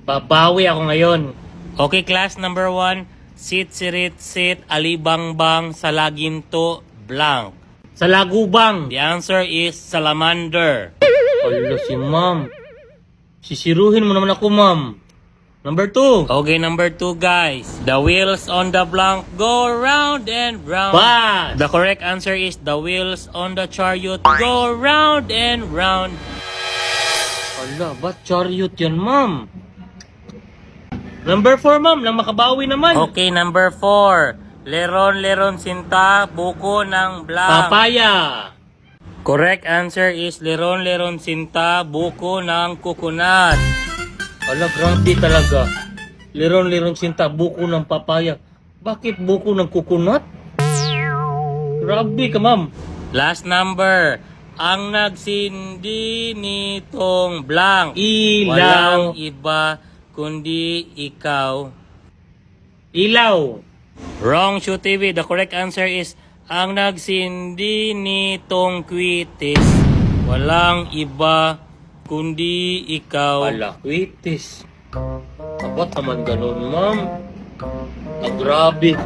Babawi ako ngayon. Okay, class number 1. Sit, sirit, sit, alibangbang, salaginto, blank. Salagubang. The answer is salamander. Hala si ma'am. Sisiruhin mo naman ako, ma'am. Number 2. Okay, number 2, guys. The wheels on the blank go round and round. But the correct answer is the wheels on the chariot go round and round. Hala, ba't chariot yan, ma'am? Number 4, ma'am, nang makabawi naman. Okay, number 4. Leron, sinta, buko ng blank. Papaya. Correct answer is leron, sinta, buko ng coconut. Ala, grabe talaga. Leron, sinta, buko ng papaya. Bakit buko ng coconut? Grabe ka, ma'am. Last number. Ang nagsindi nitong blank. Ilaw. Walang iba kundi ikaw. Ilaw. Wrong, Show TV. The correct answer is ang nagsindi nitong kwitis. Walang iba kundi ikaw. Wala, kwitis. Abot naman ganun, ma'am. Grabe.